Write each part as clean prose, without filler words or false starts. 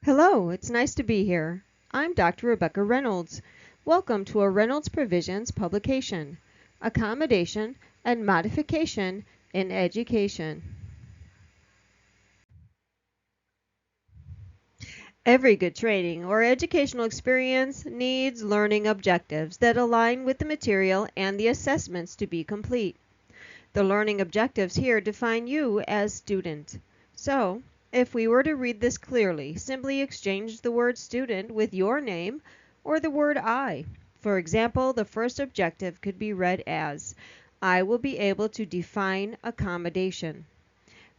Hello, it's nice to be here. I'm Dr. Rebecca Reynolds. Welcome to a Reynolds Provisions publication, Accommodation and Modification in Education. Every good training or educational experience needs learning objectives that align with the material and the assessments to be complete. The learning objectives here define you as student. So, if we were to read this clearly, simply exchange the word student with your name or the word I. For example, the first objective could be read as, I will be able to define accommodation.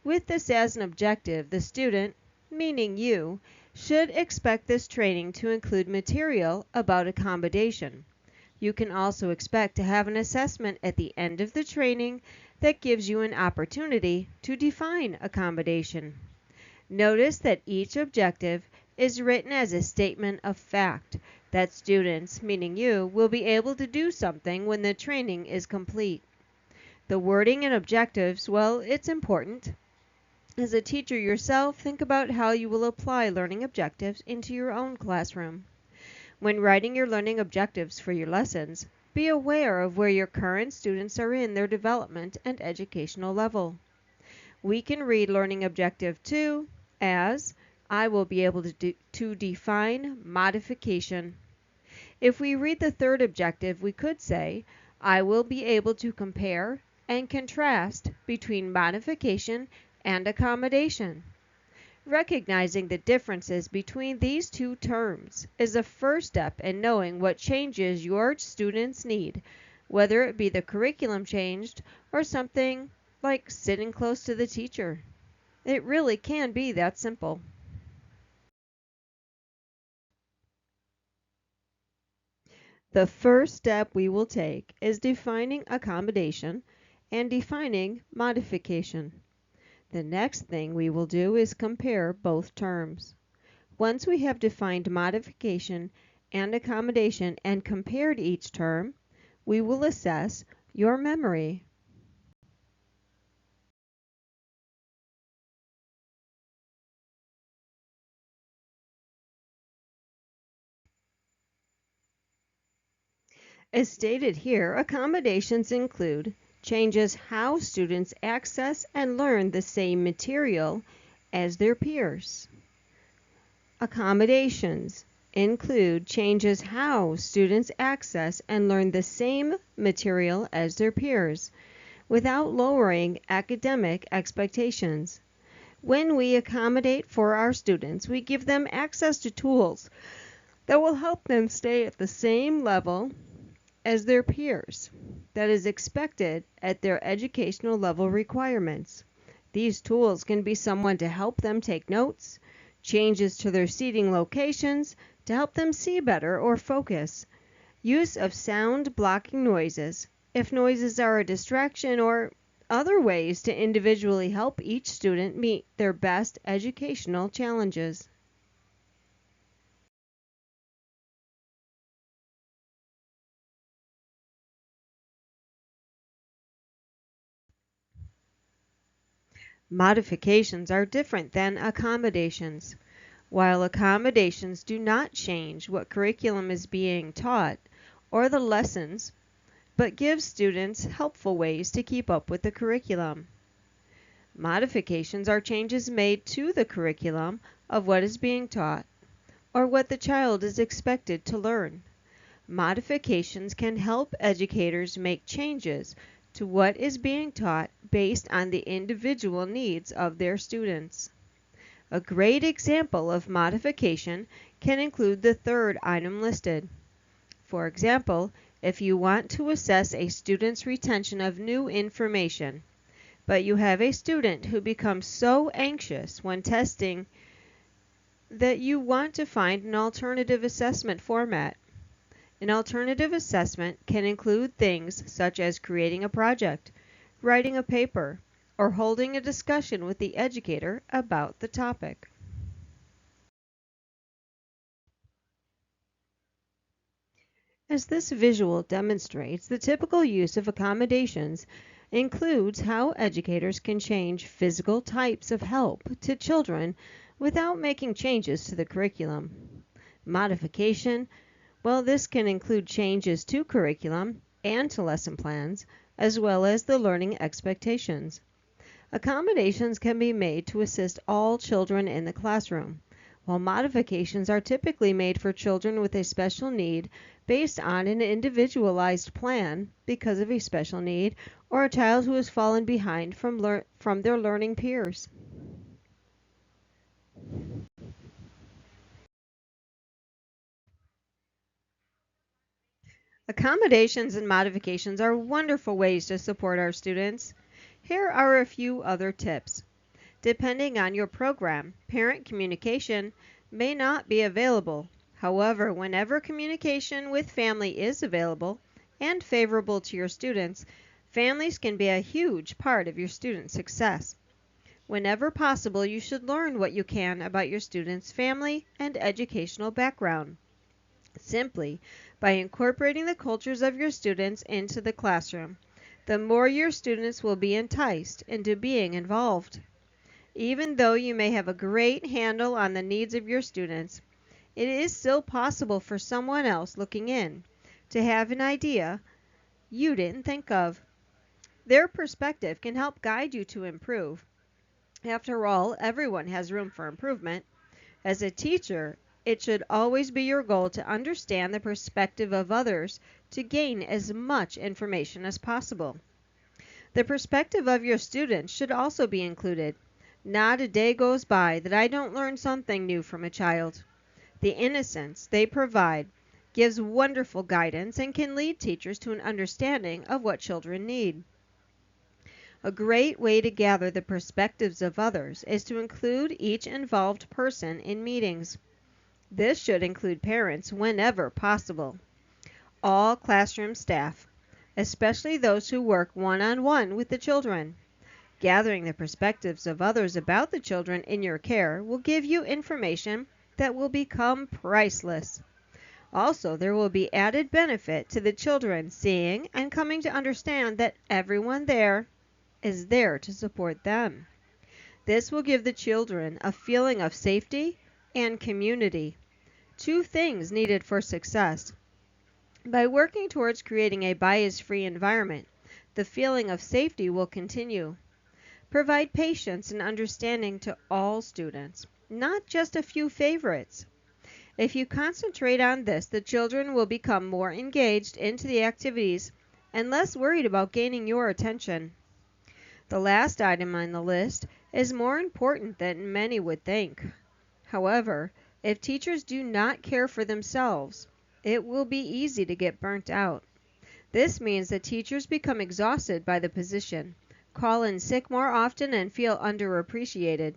With this as an objective, the student, meaning you, should expect this training to include material about accommodation. You can also expect to have an assessment at the end of the training that gives you an opportunity to define accommodation. Notice that each objective is written as a statement of fact that students, meaning you, will be able to do something when the training is complete. The wording and objectives, well, it's important. As a teacher yourself, think about how you will apply learning objectives into your own classroom. When writing your learning objectives for your lessons, be aware of where your current students are in their development and educational level. We can read learning objective 2 as, I will be able to define modification. If we read the third objective, we could say, I will be able to compare and contrast between modification and accommodation. Recognizing the differences between these two terms is a first step in knowing what changes your students need, whether it be the curriculum changed or something like sitting close to the teacher. It really can be that simple. The first step we will take is defining accommodation and defining modification. The next thing we will do is compare both terms. Once we have defined modification and accommodation and compared each term, we will assess your memory. As stated here, accommodations include changes how students access and learn the same material as their peers. Accommodations include changes how students access and learn the same material as their peers without lowering academic expectations. When we accommodate for our students, we give them access to tools that will help them stay at the same level as their peers that is expected at their educational level requirements. These tools can be someone to help them take notes, changes to their seating locations to help them see better or focus, use of sound blocking noises if noises are a distraction, or other ways to individually help each student meet their best educational challenges. Modifications are different than accommodations. While accommodations do not change what curriculum is being taught or the lessons, but give students helpful ways to keep up with the curriculum. Modifications are changes made to the curriculum of what is being taught or what the child is expected to learn. Modifications can help educators make changes to what is being taught based on the individual needs of their students. A great example of modification can include the third item listed. For example, if you want to assess a student's retention of new information, but you have a student who becomes so anxious when testing that you want to find an alternative assessment format. An alternative assessment can include things such as creating a project, writing a paper, or holding a discussion with the educator about the topic. As this visual demonstrates, the typical use of accommodations includes how educators can change physical types of help to children without making changes to the curriculum. Modification, well, this can include changes to curriculum and to lesson plans, as well as the learning expectations. Accommodations can be made to assist all children in the classroom, while modifications are typically made for children with a special need based on an individualized plan because of a special need or a child who has fallen behind from their learning peers. Accommodations and modifications are wonderful ways to support our students. Here are a few other tips. Depending on your program, parent communication may not be available. However, whenever communication with family is available and favorable to your students, families can be a huge part of your student success. Whenever possible, you should learn what you can about your students' family and educational background. Simply by incorporating the cultures of your students into the classroom, the more your students will be enticed into being involved. Even though you may have a great handle on the needs of your students, it is still possible for someone else looking in to have an idea you didn't think of. Their perspective can help guide you to improve. After all, everyone has room for improvement. As a teacher, it should always be your goal to understand the perspective of others to gain as much information as possible. The perspective of your students should also be included. Not a day goes by that I don't learn something new from a child. The innocence they provide gives wonderful guidance and can lead teachers to an understanding of what children need. A great way to gather the perspectives of others is to include each involved person in meetings. This should include parents whenever possible, all classroom staff, especially those who work one-on-one with the children. Gathering the perspectives of others about the children in your care will give you information that will become priceless. Also, there will be added benefit to the children seeing and coming to understand that everyone there is there to support them. This will give the children a feeling of safety and community, two things needed for success. By working towards creating a bias-free environment, the feeling of safety will continue. Provide patience and understanding to all students, not just a few favorites. If you concentrate on this, the children will become more engaged into the activities and less worried about gaining your attention. The last item on the list is more important than many would think. However, if teachers do not care for themselves, it will be easy to get burnt out. This means that teachers become exhausted by the position, call in sick more often, and feel underappreciated.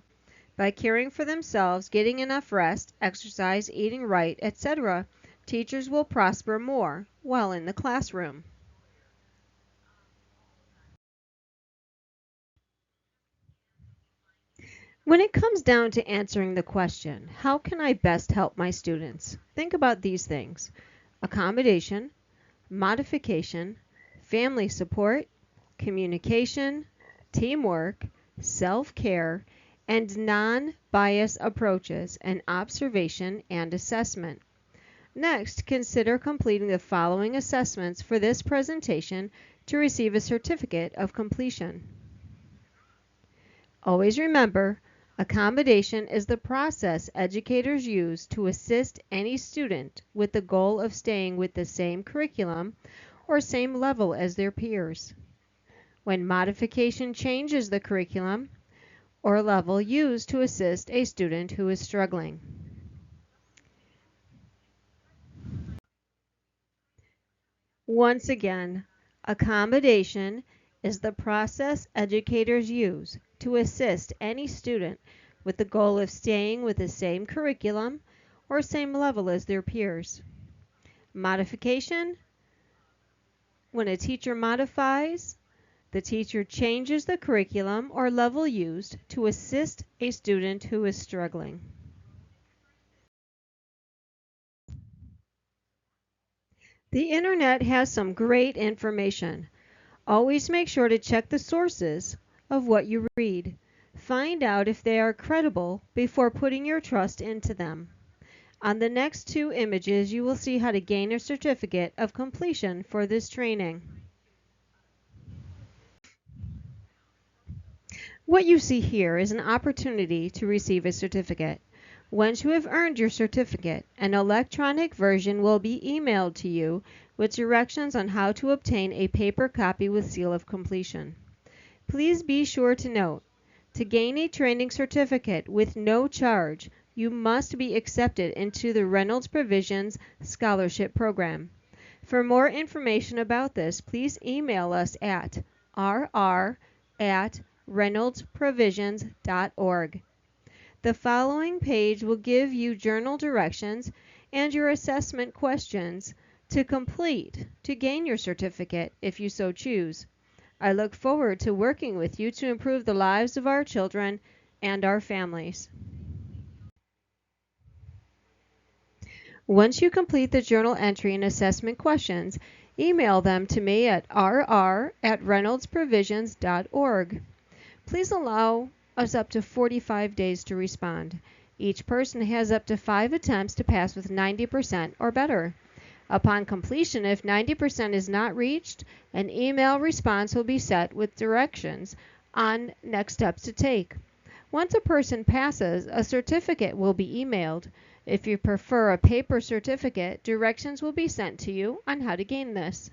By caring for themselves, getting enough rest, exercise, eating right, etc., teachers will prosper more while in the classroom. When it comes down to answering the question, how can I best help my students? Think about these things: accommodation, modification, family support, communication, teamwork, self-care, and non-bias approaches, and observation and assessment. Next, consider completing the following assessments for this presentation to receive a certificate of completion. Always remember, accommodation is the process educators use to assist any student with the goal of staying with the same curriculum or same level as their peers. When modification changes the curriculum or level used to assist a student who is struggling. Once again, accommodation is the process educators use to assist any student with the goal of staying with the same curriculum or same level as their peers. Modification, when a teacher modifies, the teacher changes the curriculum or level used to assist a student who is struggling. The internet has some great information. Always make sure to check the sources of what you read. Find out if they are credible before putting your trust into them. On the next two images, you will see how to gain a certificate of completion for this training. What you see here is an opportunity to receive a certificate. Once you have earned your certificate, an electronic version will be emailed to you with directions on how to obtain a paper copy with seal of completion. Please be sure to note, to gain a training certificate with no charge, you must be accepted into the Reynolds Provisions Scholarship Program. For more information about this, please email us at rr@reynoldsprovisions.org. The following page will give you journal directions and your assessment questions to complete to gain your certificate if you so choose. I look forward to working with you to improve the lives of our children and our families. Once you complete the journal entry and assessment questions, email them to me at rr@reynoldsprovisions.org. Please allow us up to 45 days to respond. Each person has up to 5 attempts to pass with 90% or better. Upon completion, if 90% is not reached, an email response will be sent with directions on next steps to take. Once a person passes, a certificate will be emailed. If you prefer a paper certificate, directions will be sent to you on how to gain this.